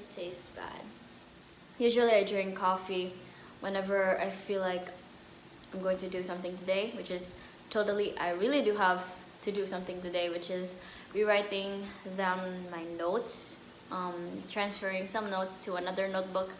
It tastes bad. Usually I drink coffee whenever I feel like I'm going to do something today, which is I really do have to do something today, which is rewriting down my notes, transferring some notes to another notebook,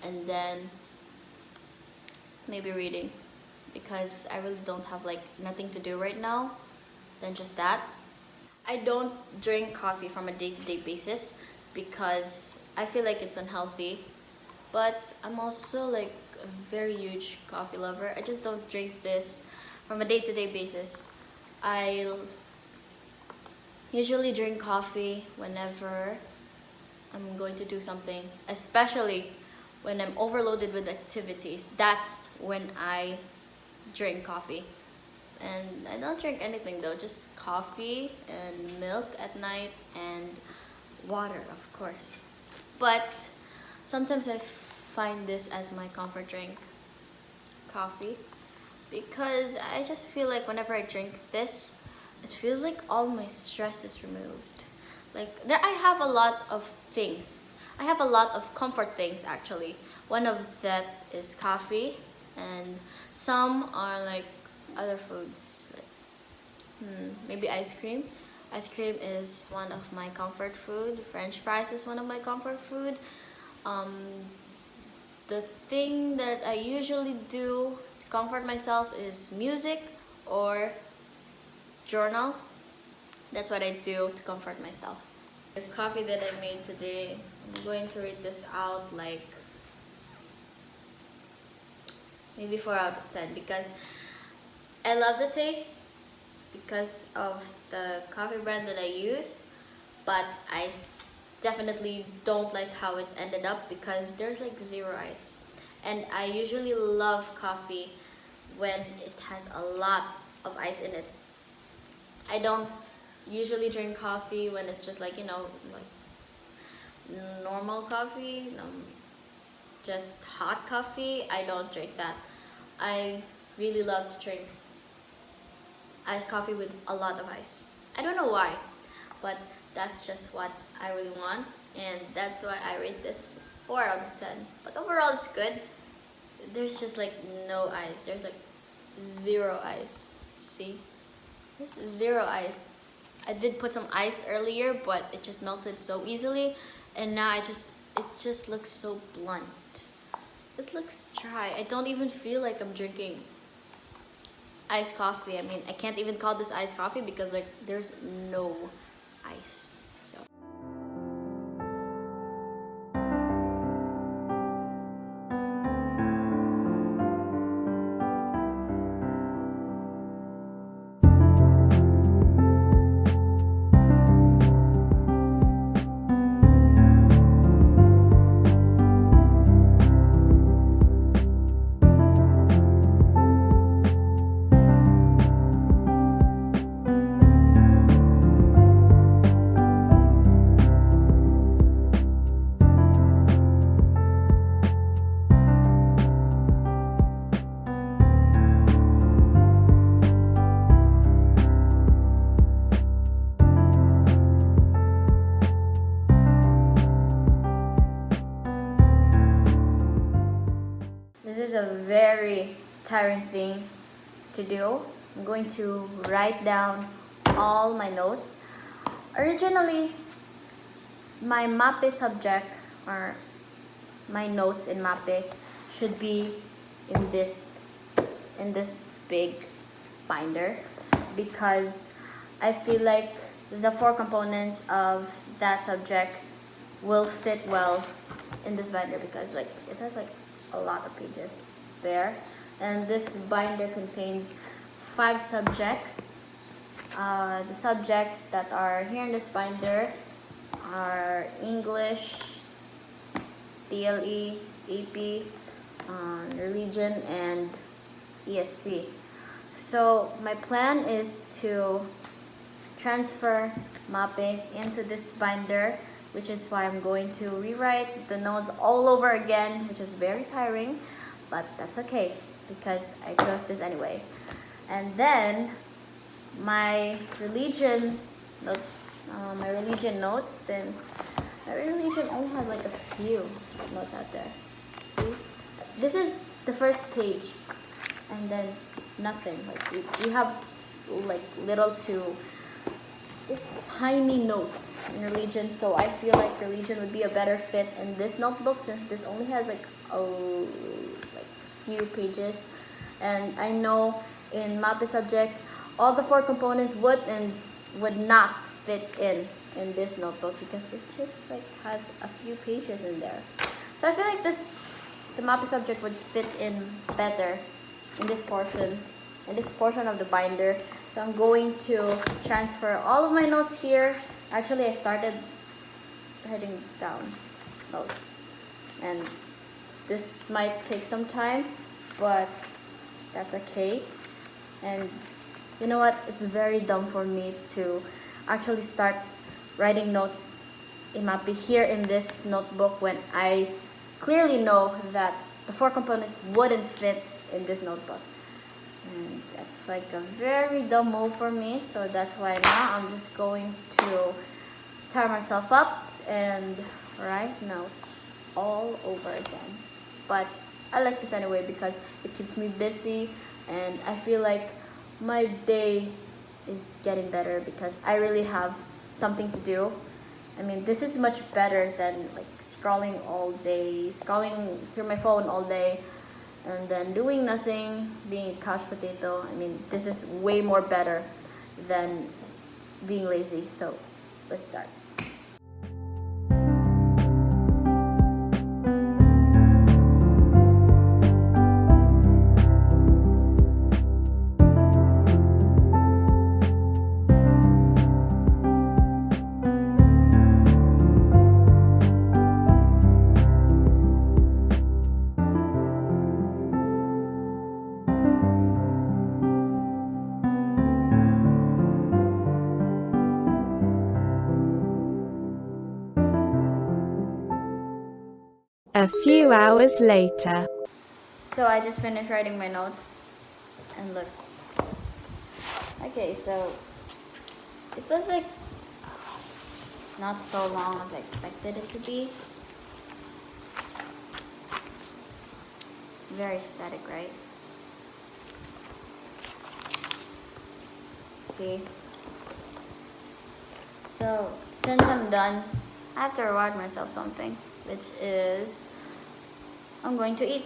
and then maybe reading, because I really don't have like nothing to do right now than just that. I don't drink coffee from a day-to-day basis because I feel like it's unhealthy, but I'm also like a very huge coffee lover. I just don't drink this from a day-to-day basis. I usually drink coffee whenever I'm going to do something, especially when I'm overloaded with activities. That's when I drink coffee. And I don't drink anything though, just coffee and milk at night and water, of course. But sometimes I find this as my comfort drink, coffee, because I just feel like whenever I drink this, it feels like all my stress is removed. Like there, I have a lot of things. I have a lot of comfort things actually. One of that is coffee, and some are like other foods. Maybe ice cream. Ice cream is one of my comfort food. French fries is one of my comfort food. Um, the thing that I usually do to comfort myself is music or journal. That's what I do to comfort myself. The coffee that I made today, I'm going to rate this out like maybe 4 out of 10 because I love the taste because of the coffee brand that I use, but definitely don't like how it ended up because there's like zero ice. And I usually love coffee when it has a lot of ice in it. I don't usually drink coffee when it's just like, like normal coffee, just hot coffee. I don't drink that. I really love to drink iced coffee with a lot of ice. I don't know why, but that's just what I really want, and that's why I rate this 4 out of 10. But overall, it's good. There's just like no ice. There's like zero ice. See? There's zero ice. I did put some ice earlier, but it just melted so easily, and now it just looks so blunt. It looks dry. I don't even feel like I'm drinking iced coffee. I mean, I can't even call this iced coffee because like there's no ice. So this is a very tiring thing to do. I'm going to write down all my notes. Originally, my MAPE subject or my notes in MAPE should be in this big binder because I feel like the 4 components of that subject will fit well in this binder because like it has like a lot of pages there, and this binder contains 5 subjects. The subjects that are here in this binder are English, TLE, AP, religion, and ESP. So my plan is to transfer MAPE into this binder, which is why I'm going to rewrite the notes all over again, which is very tiring, but that's okay because I chose this anyway. And then my religion notes, since My religion only has like a few notes out there. See? This is the first page. And then nothing. Like you have like little to this tiny notes in religion, so I feel like religion would be a better fit in this notebook since this only has like few pages. And I know in MAPE subject all the 4 components would not fit in this notebook because it just like has a few pages in there. So I feel like the MAPE subject would fit in better in this portion of the binder. So I'm going to transfer all of my notes here. Actually, I started writing down notes, and this might take some time, but that's okay. And you know what? It's very dumb for me to actually start writing notes in MAPE here in this notebook when I clearly know that the 4 components wouldn't fit in this notebook. And that's like a very dumb move for me, so that's why now I'm just going to tire myself up and write notes all over again. But I like this anyway because it keeps me busy, and I feel like my day is getting better because I really have something to do. I mean, this is much better than like scrolling all day, scrolling through my phone all day, and then doing nothing, being a couch potato. I mean, this is way more better than being lazy. So let's start. A few hours later. So I just finished writing my notes, and look. Okay, so it was like not so long as I expected it to be. Very static, right? See? So since I'm done, I have to reward myself something, which is I'm going to eat.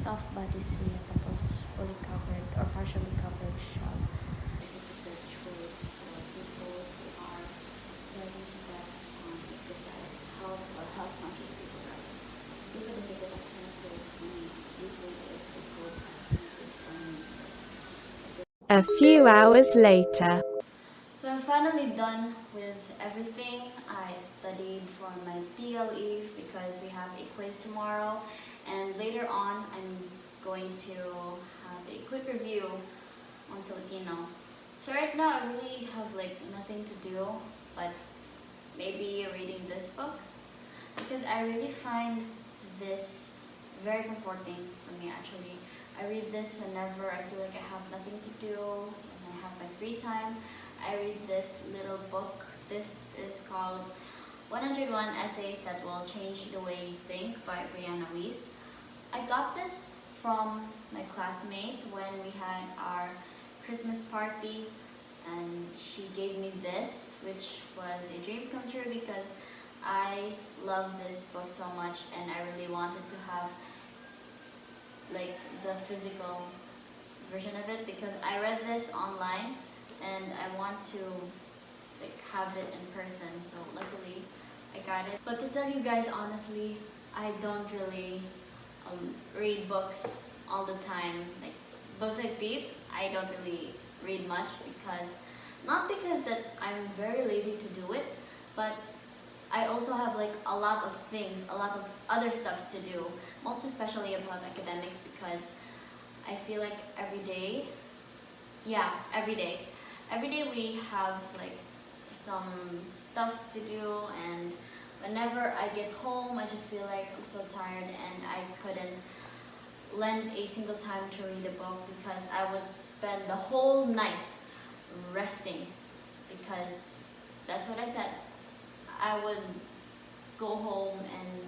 Soft body sea, tapos fully covered or partially covered shell. This is a good choice for people who are ready to get on a good diet, health or health conscious people, right? Seafood is a good alternative for me. Seafood is a good alternative for me. A few hours later. So I'm finally done with everything. I studied for my PLE because we have a quiz tomorrow, and later on I'm going to have a quick review on Filipino. So right now I really have like nothing to do but maybe reading this book, because I really find this very comforting for me actually. I read this whenever I feel like I have nothing to do, when I have my free time. I read this little book. This is called 101 Essays That Will Change the Way You Think by Brianna Wiest. I got this from my classmate when we had our Christmas party, and she gave me this, which was a dream come true because I love this book so much and I really wanted to have like the physical version of it, because I read this online and I want to like have it in person, so luckily I got it. But to tell you guys honestly, I don't really read books all the time. Like books like these, I don't really read much because, not because that I'm very lazy to do it, but I also have like a lot of things, a lot of other stuff to do, most especially about academics, because I feel like every day we have like some stuffs to do, and whenever I get home I just feel like I'm so tired and I couldn't lend a single time to read a book, because I would spend the whole night resting, because that's what I said. I would go home and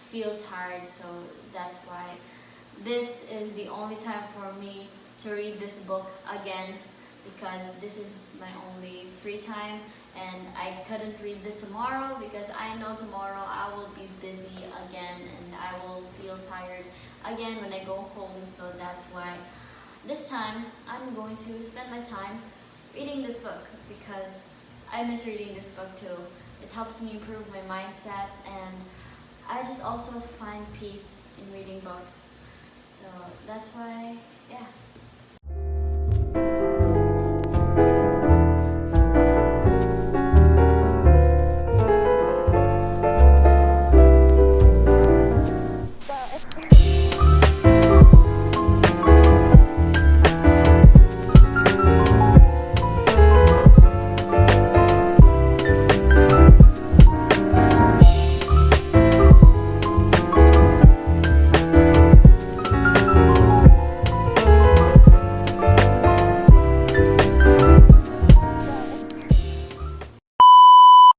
feel tired, so that's why this is the only time for me to read this book again, because this is my only free time and I couldn't read this tomorrow because I know tomorrow I will be busy again and I will feel tired again when I go home. So that's why this time I'm going to spend my time reading this book, because I miss reading this book too. It helps me improve my mindset, and I just also find peace in reading books. So that's why, yeah.